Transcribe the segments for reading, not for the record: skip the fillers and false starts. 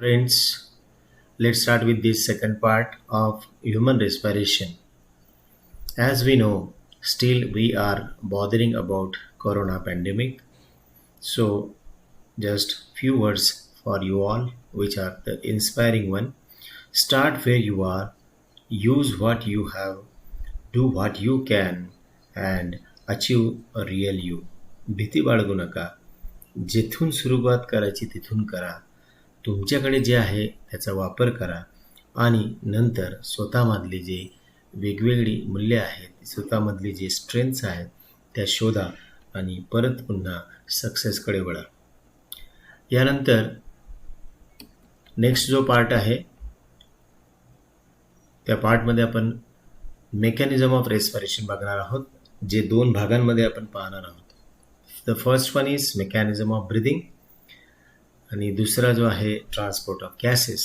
Friends, let's start with this second part of human respiration. As we know, still we are bothering about corona pandemic. So just few words for you all which are the inspiring one. Start where you are, use what you have, do what you can and achieve a real you. भीती बाळगू नका. जिथून सुरुवात करायची तिथून करा. तुमच्याकडे जे आहे त्याचा वापर करा आणि नंतर स्वतःमधली जे वेगवेगळी मूल्य आहेत, स्वतःमधली जे स्ट्रेंथ्स आहेत त्या शोधा आणि परत पुन्हा सक्सेसकडे वळा. यानंतर नेक्स्ट जो पार्ट आहे त्या पार्टमध्ये आपण मेकॅनिझम ऑफ रेस्पिरेशन बघणार आहोत, जे दोन भागांमध्ये आपण पाहणार आहोत. The first one is mechanism of breathing आणि दुसरा जो आहे ट्रान्सपोर्ट ऑफ गॅसेस.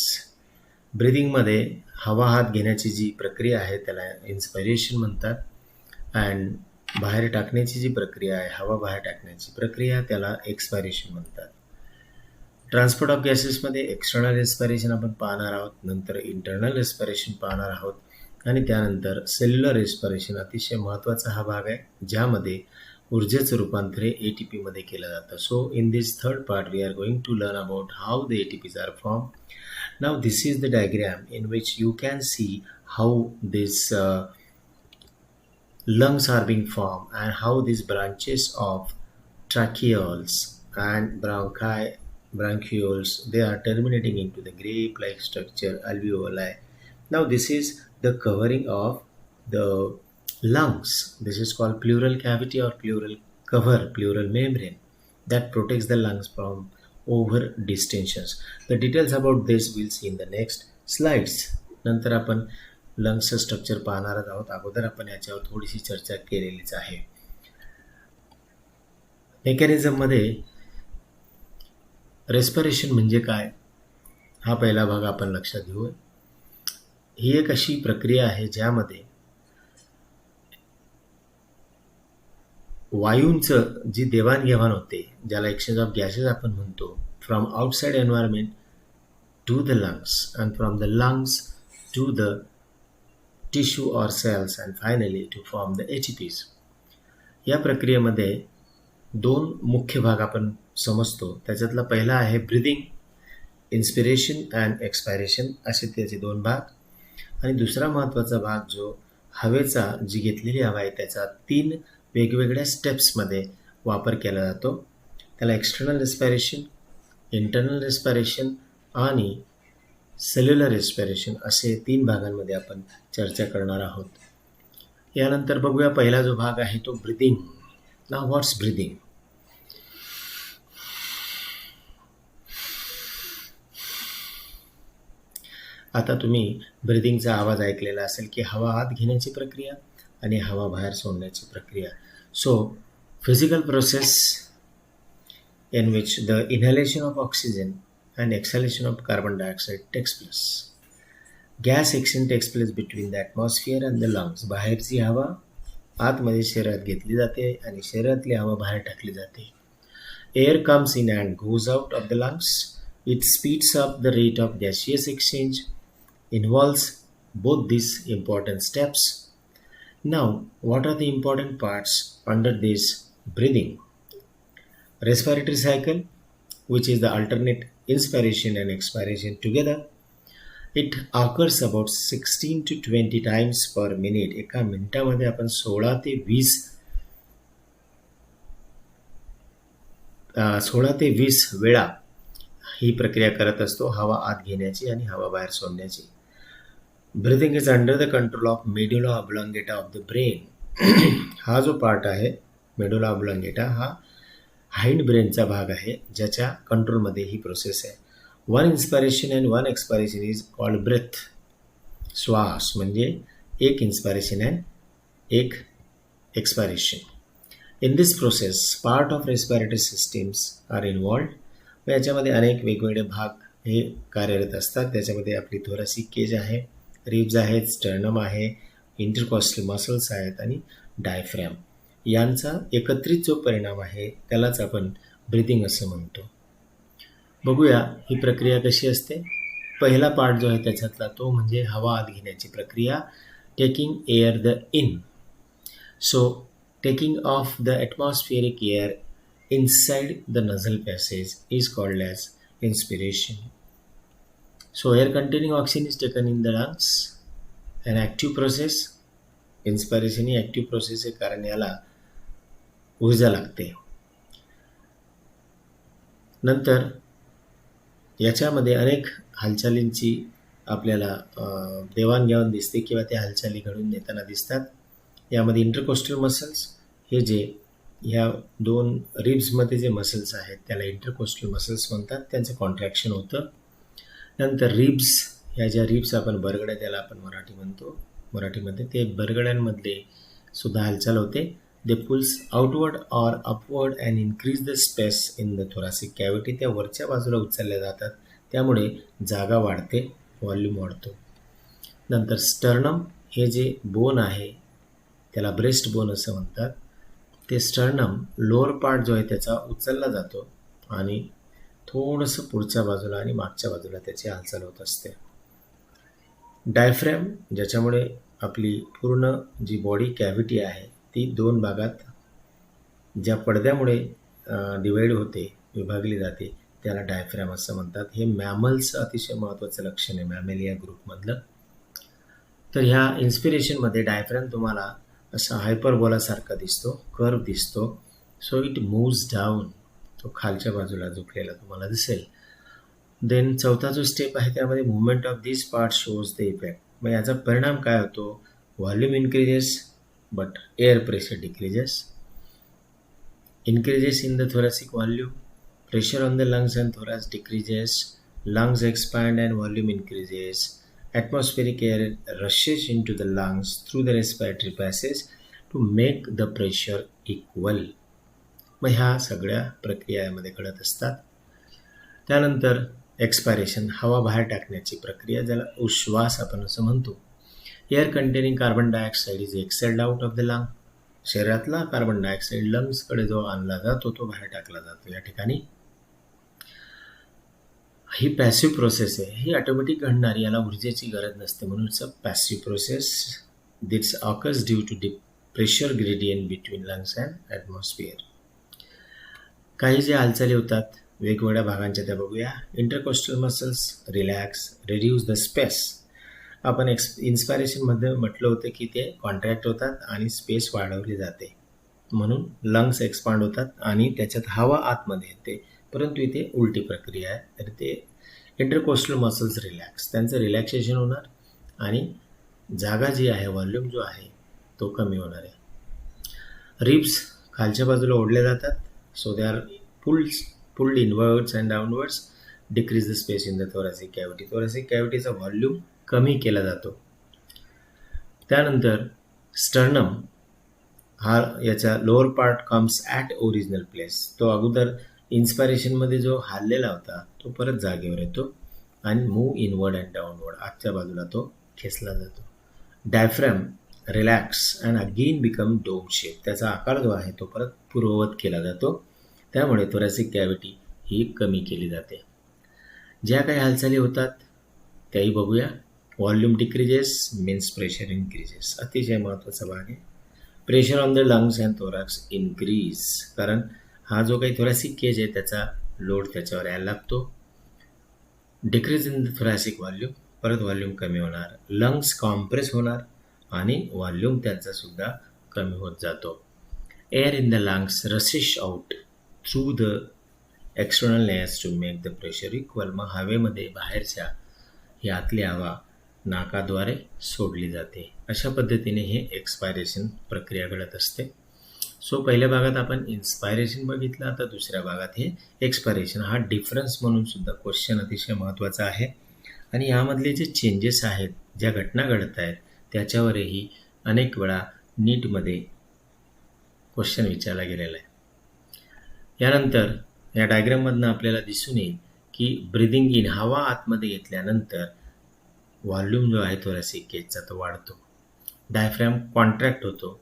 ब्रिदिंगमध्ये हवा हात घेण्याची जी प्रक्रिया आहे त्याला इन्स्पिरेशन म्हणतात अँड बाहेर टाकण्याची जी प्रक्रिया आहे, हवा बाहेर टाकण्याची प्रक्रिया, त्याला एक्सपायरेशन म्हणतात. ट्रान्सपोर्ट ऑफ गॅसेसमध्ये एक्सटर्नल रेस्पिरेशन आपण पाहणार आहोत, नंतर इंटरनल रेस्पिरेशन पाहणार आहोत आणि त्यानंतर सेल्युलर रेस्पिरेशन अतिशय महत्त्वाचा हा भाग आहे, ज्यामध्ये ऊर्जेचं रूपांतर ATP मध्ये केलं जातं. So in this third part we are going to learn about how the ATPs are form. Now this is the diagram in which you can see how this lungs are being formed and how these branches of tracheoles and bronchioles they are terminating into the grape-like structure alveoli. Now this is the covering of the lungs. This is called pleural cavity or pleural cover, pleural membrane that protects the lungs from over distensions. The details about this we'll see in the next slides. नंतर आपण लंग्सचं structure पाहणार आहोत. अगोदर आपण याच्यावर थोडीशी चर्चा केलेलीच आहे. मेकॅनिझममध्ये रेस्पिरेशन म्हणजे काय हा पहिला भाग आपण लक्षात घेऊ. ही एक अशी प्रक्रिया आहे ज्यामध्ये वायूंचं जी देवाणघेवाण होते, ज्याला एक्सचेंज ऑफ गॅसेस आपण म्हणतो, from outside environment to the lungs and from the lungs to the tissue or cells and finally to form the ATPs. या प्रक्रियेमध्ये दोन मुख्य भाग आपण समजतो. त्याच्यातला पहिला आहे ब्रिदिंग, इन्स्पिरेशन अँड एक्सपायरेशन असे त्याचे दोन भाग. आणि दुसरा महत्त्वाचा भाग जो हवेचा, जी घेतलेली हवा आहे त्याचा 3 वेगवेगळ्या स्टेप्समध्ये वापर केला जातो. त्याला एक्सटर्नल रेस्पिरेशन, इंटरनल रेस्पिरेशन आणि सेल्युलर रेस्पिरेशन असे 3 भागांमध्ये आपण चर्चा करणार आहोत. यानंतर बघूया पहिला जो भाग आहे तो ब्रिदिंग. नाउ व्हॉट्स ब्रिदिंग? आता तुम्ही ब्रिदिंगचा आवाज ऐकलेला असेल की हवा आत घेण्याची प्रक्रिया आणि हवा बाहेर सोडण्याची प्रक्रिया. So physical process in which the inhalation of oxygen and exhalation of carbon dioxide takes place. Gas exchange takes place between the atmosphere and the lungs. बाहेरची हवा आतमध्ये शरीरात घेतली जाते आणि शरीरातली हवा बाहेर टाकली जाते. Air comes in and goes out of the lungs. It speeds up the rate of gaseous exchange, involves both these important steps. Now, what are the important parts under this breathing? Respiratory cycle, which is the alternate inspiration and expiration together. It occurs about 16 to 20 times per minute. एका मिनिटामध्ये आपण 16 ते 20 वेळा ही प्रक्रिया करत असतो, हवा आत घेण्याची आणि हवा बाहेर सोडण्याची. Breathing is under the control of medulla oblongata of the brain. हा जो पार्ट आहे मेडुला ऑब्लॉंगेटा हा हाइंड ब्रेनचा भाग आहे, ज्याच्या कंट्रोलमध्ये ही प्रोसेस आहे. One inspiration and one expiration is called breath. श्वास म्हणजे एक इन्स्पिरेशन अँड एक expiration. In this process part of respiratory systems are involved. याच्यामध्ये अनेक वेगवेगळे भाग हे कार्यरत असतात. त्याच्यामध्ये आपली थोरासिक केज आहे, रिब्ज आहेत, स्टर्नम आहे, इंटरकॉस्टल मसल्स आहेत आणि डायफ्रॅम. यांचा एकत्रित जो परिणाम आहे त्यालाच आपण ब्रिदिंग असं म्हणतो. बघूया ही प्रक्रिया कशी असते. पहिला पार्ट जो आहे त्याच्यातला तो म्हणजे हवा आत घेण्याची प्रक्रिया, taking air the in. So taking of the atmospheric air inside the nasal passage is called as inspiration. So air containing oxygen is taken in the lungs, an active process. Inspiration he active process आहे, कारण याला ऊर्जा लागते. नंतर याच्यामध्ये अनेक हालचालींची आपल्याला देवाणघेवाण दिसते किंवा त्या हालचाली घडून येताना दिसतात. यामध्ये इंटरकोस्टल मसल्स हे जे ह्या दोन रिब्समध्ये जे मसल्स आहेत त्याला इंटरकोस्टल मसल्स म्हणतात, त्यांचं कॉन्ट्रॅक्शन होतं. नंतर रिब्स, ह्या ज्या रिब्स आपण बरगड्या त्याला आपण मराठीमध्ये ते बरगड्यांमध्ये सुद्धा हालचाल होते. They pulls outward or upward and increase the space in the thoracic cavity. त्या वरच्या बाजूला उचलल्या जातात, त्यामुळे जागा वाढते, व्हॉल्यूम वाढतो. नंतर स्टर्नम हे जे बोन आहे त्याला ब्रेस्ट बोन असं म्हणतात. ते स्टर्नम लोअर पार्ट जो आहे त्याचा उचलला जातो आणि थोडंसं पुढच्या बाजूला आणि मागच्या बाजूला त्याची हालचाल होत असते. डायफ्रॅम, ज्याच्यामुळे आपली पूर्ण जी बॉडी कॅव्हिटी आहे ती दोन भागात ज्या पडद्यामुळे डिवाईड होते, विभागली जाते, त्याला डायफ्रॅम असं म्हणतात. हे मॅमल्सचं अतिशय महत्त्वाचं लक्षण आहे मॅमेलिया ग्रुपमधलं. तर ह्या इन्स्पिरेशनमध्ये डायफ्रॅम तुम्हाला असा हायपरबोलासारखा दिसतो, कर्व दिसतो. सो इट मूव्ज डाऊन, तो खालच्या बाजूला झुकलेला तुम्हाला दिसेल. देन चौथा जो स्टेप आहे त्यामध्ये movement of this part shows the effect. मग याचा परिणाम काय होतो? Volume increases but air pressure decreases. Increases in the thoracic volume, pressure on the lungs and thorax decreases, lungs expand and volume increases. Atmospheric air rushes into the lungs through the respiratory passage to make the pressure equal. मग ह्या सगळ्या प्रक्रिया यामध्ये घडत असतात. त्यानंतर expiration, हवा बाहेर टाकण्याची प्रक्रिया, ज्याला उश्वास आपण असं म्हणतो. Air containing carbon dioxide is exhaled out of the lung. शरीरातला कार्बन डायऑक्साईड लंग्सकडे जो आणला जातो तो बाहेर टाकला जातो. या ठिकाणी ही पॅसिव्ह प्रोसेस आहे, ही ऑटोमॅटिक घडणारी, याला ऊर्जेची गरज नसते, म्हणून it's a passive process. This occurs due to pressure gradient between lungs and atmosphere. काही ज्या हालचाली होतात वेगवेगळ्या भागांच्या त्या बघूया. Intercostal muscles relax, reduce the space. आपण इन्स्पायरेशनमध्ये म्हटलं होतं की ते कॉन्ट्रॅक्ट होतात आणि स्पेस वाढवली जाते, म्हणून लंग्स एक्सपांड होतात आणि त्याच्यात हवा आतमध्ये येते. परंतु इथे उलटी प्रक्रिया आहे. तर ते इंटरकोस्टल मसल्स रिलॅक्स, त्यांचं रिलॅक्सेशन होणार आणि जागा जी आहे, व्हॉल्यूम जो आहे तो कमी होणार आहे. रिब्स खालच्या बाजूला ओढल्या जातात. So they are pulled inwards and downwards, decrease the space in the thoracic cavity. thoracic कॅव्हिटीचा व्हॉल्यूम कमी केला जातो. त्यानंतर स्टर्नम हा याचा lower part comes at original place. तो अगोदर इन्स्पायरेशनमध्ये जो हाललेला होता तो परत जागेवर येतो आणि मूव इनवर्ड अँड डाऊनवर्ड, आजच्या बाजूला तो खेचला जातो. Diaphragm relax and again become dome shape. त्याचा आकार जो आहे तो परत पूर्ववत केला जातो, त्यामुळे thoracic कॅव्हिटी ही कमी केली जाते. ज्या काही हालचाली होतात त्याही बघूया. Volume decreases means pressure increases, अतिशय महत्त्वाचा भाग आहे. Pressure on the lungs and thorax increase, कारण हा जो काही thoracic केज आहे त्याचा लोड त्याच्यावर यायला लागतो. Decrease in the thoracic volume, परत व्हॉल्यूम कमी होणार. लंग्स कॉम्प्रेस होणार आणि व्हॉल्यूम त्यांचा सुद्धा कमी होत जातो. Air in the lungs rushes out through the external layers to make the pressure equal. मग हवेमध्ये बाहेरच्या ही आतली हवा नाकाद्वारे सोडली जाते. अशा पद्धतीने हे एक्सपायरेशन प्रक्रिया घडत असते. सो पहिल्या भागात आपण इन्स्पायरेशन बघितलं, आता दुसऱ्या भागात हे एक्सपायरेशन. हा डिफरन्स म्हणून सुद्धा क्वेश्चन अतिशय महत्त्वाचा आहे आणि यामधले जे चेंजेस आहेत, ज्या घटना घडत आहेत त्याच्यावरही अनेक वेळा नीटमध्ये क्वेश्चन विचारला गेलेला आहे. यानंतर या डायग्राममधनं आपल्याला दिसून येईल की ब्रिदिंग इन, हवा आतमध्ये घेतल्यानंतर व्हॉल्यूम जो आहे thoracic केजचा तो वाढतो. डायफ्रॅम कॉन्ट्रॅक्ट होतो.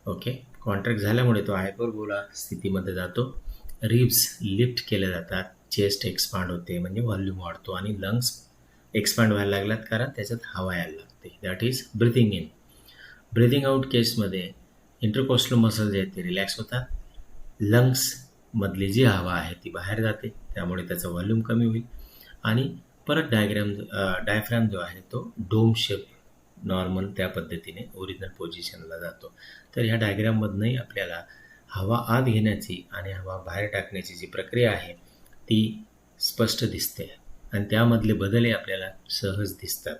ओके, कॉन्ट्रॅक्ट झाल्यामुळे तो हायपरबोला स्थितीमध्ये जातो. रिब्स लिफ्ट केले जातात चेस्ट एक्सपांड होते म्हणजे व्हॉल्यूम वाढतो आणि लंग्स एक्सपांड व्हायला लागतात कारण त्याच्यात हवा यायला लागते. That is breathing in. Breathing out केसमध्ये इंटरकोस्टल मसल जे आहेत ते रिलॅक्स होतात. लंग्समधली जी हवा आहे ती बाहेर जाते, त्यामुळे त्याचा व्हॉल्यूम कमी होईल आणि परत डायफ्रॅम जो आहे तो डोम शेप नॉर्मल त्या पद्धतीने ओरिजिनल पोझिशनला जातो. तर ह्या डायग्राममधनंही आपल्याला हवा आत घेण्याची आणि हवा बाहेर टाकण्याची जी प्रक्रिया आहे ती स्पष्ट दिसते आणि त्यामधले बदलही आपल्याला सहज दिसतात.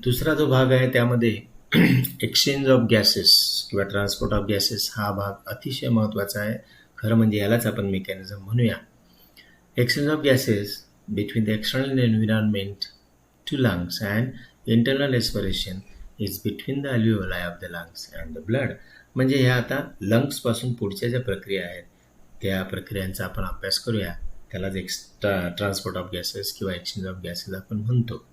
दुसरा जो भाग आहे त्यामध्ये एक्सचेंज ऑफ गॅसेस किंवा ट्रान्सपोर्ट ऑफ गॅसेस हा भाग अतिशय महत्त्वाचा आहे. खरं म्हणजे यालाच आपण मेकॅनिझम म्हणूया. Exchange of gases between the external environment to lungs and internal respiration is between the alveoli of the lungs and the blood. म्हणजे ह्या आता लंग्सपासून पुढच्या ज्या प्रक्रिया आहेत त्या प्रक्रियांचा आपण अभ्यास करूया. त्यालाच ट्रान्सपोर्ट ऑफ गॅसेस किंवा एक्सचेंज ऑफ गॅसेस आपण म्हणतो.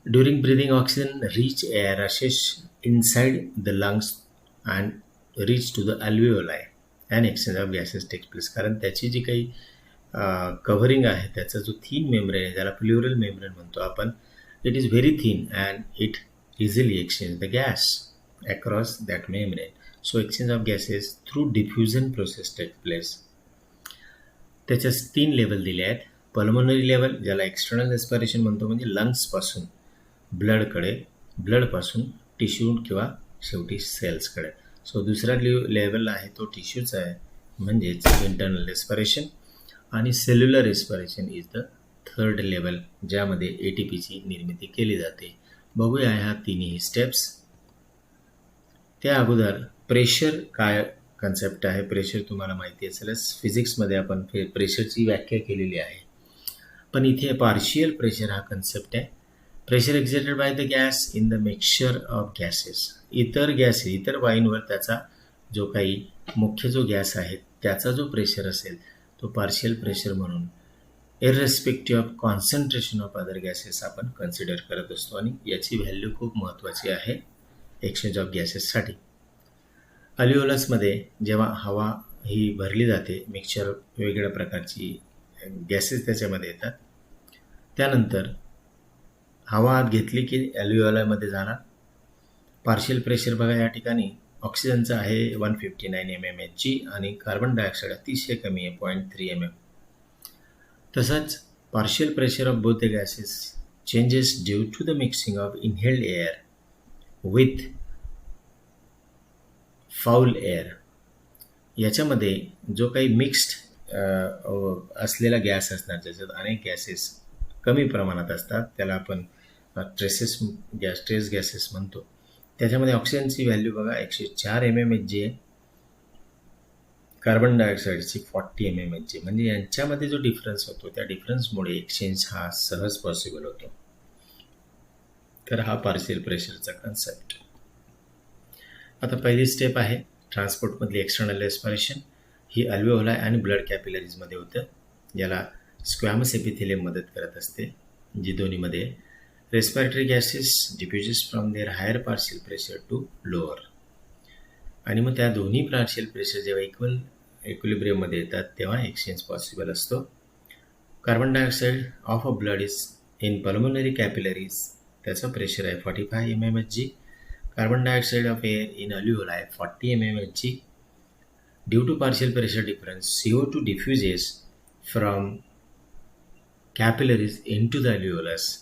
During breathing oxygen rich air rushes inside the lungs and rich to the alveoli and exchange of gases takes place. कारण त्याची जी काही कव्हरिंग आहे त्याचा जो थिन मेम्ब्रेन आहे त्याला प्ल्युरल मेम्ब्रेन म्हणतो आपण. It is very thin and it easily exchange the gas across that membrane. So exchange of gases through diffusion process take place. त्याच्या 3 लेवल दिले आहेत. पल्मोनरी लेवल ज्याला एक्सटर्नल रेस्पिरेशन म्हणतो म्हणजे लंग्सपासून ब्लडकडे, ब्लडपासून टिश्यू किंवा शेवटी सेल्सकडे. सो दुसरा लेवल आहे तो टिश्यूचा आहे म्हणजेच इंटरनल रेस्पिरेशन आणि cellular respiration is the third level ज्यामध्ये ATPची निर्मिती केली जाते. बघूया ह्या तिन्ही स्टेप्स. त्या अगोदर प्रेशर काय कन्सेप्ट आहे. प्रेशर तुम्हाला माहिती असेलच, फिजिक्समध्ये आपण प्रेशरची व्याख्या केलेली आहे. पण इथे पार्शियल प्रेशर हा कन्सेप्ट आहे. Pressure exerted by the gas in the mixture of gases. इतर वायूंवर त्याचा जो काही मुख्य जो गॅस आहे त्याचा जो प्रेशर असेल तो पार्शियल प्रेशर म्हणून इररेस्पेक्टिव्ह of concentration of other gases आपण कन्सिडर करत असतो आणि याची व्हॅल्यू खूप महत्त्वाची आहे एक्सचेंज ऑफ गॅसेससाठी. अल्व्हिओलसमध्ये जेव्हा हवा ही भरली जाते, मिक्सचर वेगवेगळ्या प्रकारची गॅसेस त्याच्यामध्ये येतात, त्यानंतर हवा आत घेतली की अल्व्हिओलामध्ये जाणार. पार्शियल प्रेशर बघा या ठिकाणी ऑक्सिजनचं आहे 159 mmHg आणि कार्बन डायऑक्साईड अतिशय कमी आहे 0.3 mm. तसंच partial pressure of both the gases changes due to the mixing of inhaled air with foul air. याच्यामध्ये जो काही मिक्स्ड असलेला गॅस असणार ज्याच्यात अनेक गॅसेस कमी प्रमाणात असतात त्याला आपण ट्रेस गॅसेस म्हणतो. त्याच्यामध्ये ऑक्सिजनची व्हॅल्यू बघा 104 mmHg आहे, कार्बन डायऑक्साईडची 40 mmHg. म्हणजे यांच्यामध्ये जो डिफरन्स होतो त्या डिफरन्समुळे एक्सचेंज हा सहज पॉसिबल होतो. तर हा पार्शियल प्रेशरचा कन्सेप्ट. आता पहिली स्टेप आहे ट्रान्सपोर्टमधली एक्सटर्नल रेस्पिरेशन. ही अल्व्हिओलाई आणि ब्लड कॅपिलरीजमध्ये होतं. याला स्क्वॅमस एपिथेलियम मदत करत असते, जी दोन्हीमध्ये respiratory gases diffuses from their higher partial pressure to lower. आणि मग त्या दोन्ही पार्शियल प्रेशर जेव्हा इक्विलिब्रियममध्ये येतात तेव्हा एक्सचेंज पॉसिबल असतो. Carbon dioxide of a blood is in pulmonary capillaries, त्याचं प्रेशर आहे 45 mmHg. Carbon dioxide of air in alveoli 40 mmHg. Due to partial pressure difference CO2 diffuses from capillaries into the alveolus.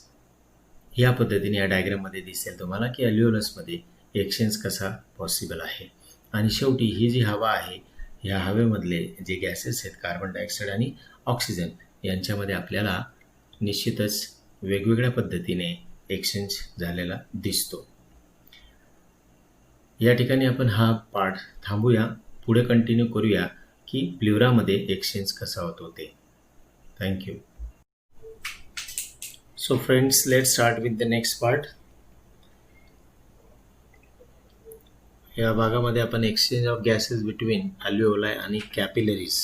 या पद्धतीने या डायग्राममध्ये दिसेल तुम्हाला की अल्व्हिओलसमध्ये exchange कसा पॉसिबल आहे. आणि शेवटी ही जी हवा आहे ह्या हवेमधले जे गॅसेस आहेत कार्बन डायऑक्साईड आणि ऑक्सिजन यांच्यामध्ये आपल्याला निश्चितच वेगवेगळ्या पद्धतीने एक्सचेंज झालेला दिसतो. या ठिकाणी आपण हा पार्ट थांबूया, पुढे कंटिन्यू करूया की प्ल्युरामध्ये एक्सचेंज कसा होतो ते. Thank you. So friends, let's start with the next part. या भागामध्ये आपण एक्सचेंज ऑफ गॅसेस बिटवीन अल्व्हिओलाई आणि कॅपिलरीज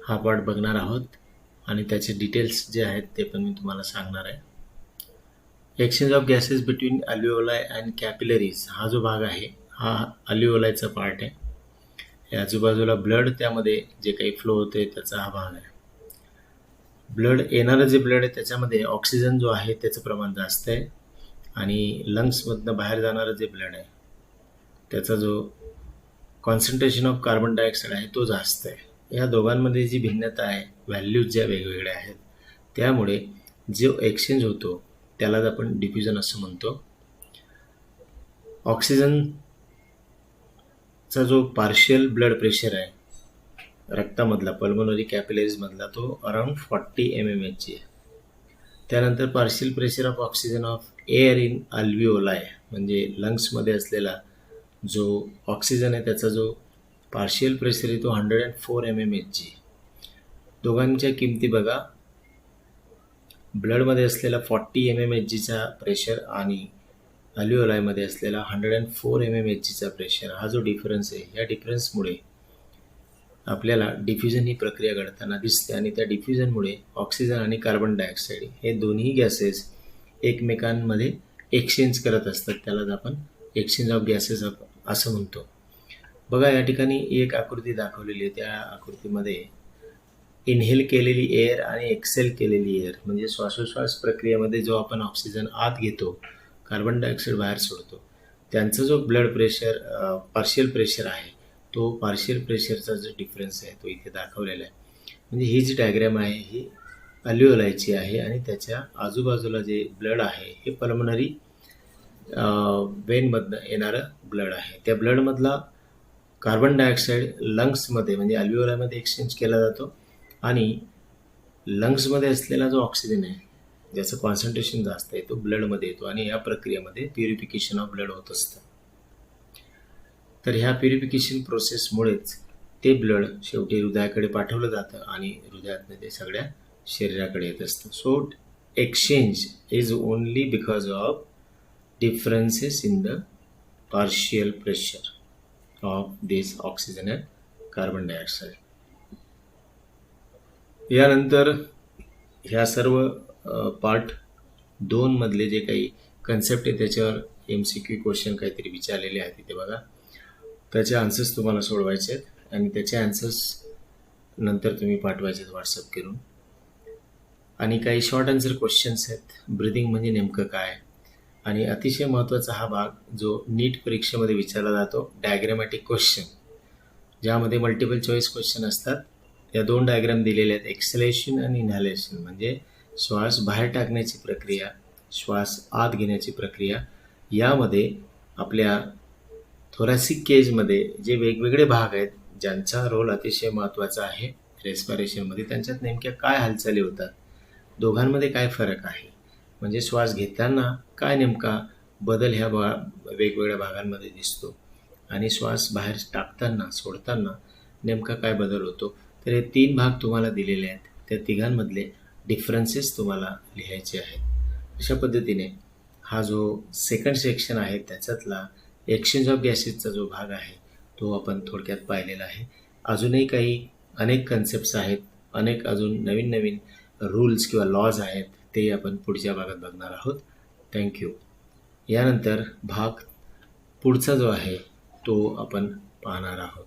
हा पार्ट बघणार आहोत आणि त्याचे डिटेल्स जे आहेत ते पण मी तुम्हाला सांगणार आहे. Exchange of gases between अल्व्हिओलाई and capillaries हा जो भाग आहे हा अल्व्हिओलायचा पार्ट आहे. या आजूबाजूला ब्लड, त्यामध्ये जे काही फ्लो होते त्याचा हा भाग आहे. ब्लड येणारं जे ब्लड आहे त्याच्यामध्ये ऑक्सिजन जो आहे त्याचं प्रमाण जास्त आहे आणि लंग्समधनं बाहेर जाणारं जे ब्लड आहे त्याचा जो कॉन्सन्ट्रेशन ऑफ कार्बन डायऑक्साईड आहे तो जास्त आहे. या दोघांमध्ये जी भिन्नता आहे, व्हॅल्यूज ज्या वेगवेगळ्या आहेत, त्यामुळे जो एक्सचेंज होतो त्यालाच आपण डिफ्युजन असं म्हणतो. ऑक्सिजनचा जो पार्शियल ब्लड प्रेशर आहे रक्तामधला, पल्मोनरी कॅपिलरीजमधला, तो अराउंड 40 mmHg आहे. त्यानंतर partial pressure of oxygen of air in अल्व्हिओलाई, म्हणजे लंग्समध्ये असलेला जो ऑक्सिजन आहे त्याचा जो पार्शियल प्रेशर आहे तो 104 mmHg. दोघांच्या किमती बघा, ब्लडमध्ये असलेला 40 mmHgचा प्रेशर आणि अल्व्हिओलायमध्ये असलेला 104 mmHgचा प्रेशर, हा जो डिफरन्स आहे, या डिफरन्समुळे आपल्याला डिफ्युजन ही प्रक्रिया घडताना दिसते आणि त्या डिफ्युजनमुळे ऑक्सिजन आणि कार्बन डायऑक्साईड हे दोन्ही गॅसेस एकमेकांमध्ये एक्सचेंज करत असतात. त्यालाच आपण एक्सचेंज ऑफ गॅसेस असं म्हणतो. बघा, या ठिकाणी एक आकृती दाखवलेली आहे. त्या आकृतीमध्ये इनहेल केलेली एअर आणि एक्सेल केलेली एअर, म्हणजे श्वासोश्वास प्रक्रियेमध्ये जो आपण ऑक्सिजन आत घेतो, कार्बन डायऑक्साईड बाहेर सोडतो, त्यांचा जो ब्लड प्रेशर पार्शियल प्रेशर आहे, तो पार्शियल प्रेशरचा जो डिफरन्स आहे तो इथे दाखवलेला आहे. म्हणजे ही जी डायग्रॅम आहे ही अल्व्हिओलायची आहे आणि त्याच्या आजूबाजूला जे ब्लड आहे हे पल्मनरी वेनमधनं येणारं ब्लड आहे. त्या ब्लडमधला कार्बन डायऑक्साईड लंग्समध्ये म्हणजे अल्व्हिओलायमध्ये एक्सचेंज केला जातो आणि लंग्समध्ये असलेला जो ऑक्सिजन आहे ज्याचं कॉन्सन्ट्रेशन जास्त आहे तो ब्लडमध्ये येतो आणि या प्रक्रियेमध्ये प्युरिफिकेशन ऑफ ब्लड होत असतं. तर ह्या प्युरिफिकेशन प्रोसेसमुळेच ते ब्लड शेवटी हृदयाकडे पाठवलं जातं आणि हृदयातनं ते सगळ्या शरीराकडे येत असतं. So exchange is only because of differences in the partial pressure of this oxygen and carbon dioxide. यानंतर ह्या सर्व पार्ट 2 मधले जे काही कन्सेप्ट आहे त्याच्यावर MCQ क्वेश्चन काहीतरी विचारलेले आहेत तिथे बघा. त्याचे आन्सर्स तुम्हाला सोडवायचे आहेत आणि त्याचे आन्सर्स नंतर तुम्ही पाठवायचे आहेत व्हॉट्सअप करून. आणि काही शॉर्ट आन्सर क्वेश्चन्स आहेत. ब्रीदिंग म्हणजे नेमकं काय, आणि अतिशय महत्त्वाचा हा भाग जो नीट परीक्षेमध्ये विचारला जातो, डायग्रॅमॅटिक क्वेश्चन, ज्यामध्ये मल्टिपल चॉईस क्वेश्चन असतात. या 2 डायग्राम दिलेल्या आहेत, एक्सलेशन आणि इनहॅलेशन, म्हणजे श्वास बाहेर टाकण्याची प्रक्रिया, श्वास आत घेण्याची प्रक्रिया. यामध्ये आपल्या थोरॅसिक केजमध्ये जे वेगवेगळे भाग आहेत ज्यांचा रोल अतिशय महत्त्वाचा आहे रेस्पिरेशनमध्ये, त्यांच्यात नेमक्या काय हालचाली होतात, दोघांमध्ये काय फरक आहे, म्हणजे श्वास घेताना काय नेमका बदल ह्या वेगवेगळ्या भागांमध्ये दिसतो आणि श्वास बाहेर टाकताना सोडताना नेमका काय बदल होतो. तर हे 3 भाग तुम्हाला दिलेले आहेत. त्या तिघांमधले डिफरन्सेस तुम्हाला लिहायचे आहेत. अशा पद्धतीने हा जो सेकंड सेक्शन आहे त्याच्यातला एक्सचेंज ऑफ गॅसेसचा जो भाग आहे तो आपण थोडक्यात पाहिलेला आहे. अजूनही काही अनेक कन्सेप्ट्स आहेत, अनेक अजून नवीन नवीन रूल्स किंवा लॉज आहेत, ते आपण पुढच्या भागात बघणार आहोत. थँक्यू. यानंतर भाग पुढचा जो आहे तो आपण पाहणार आहोत.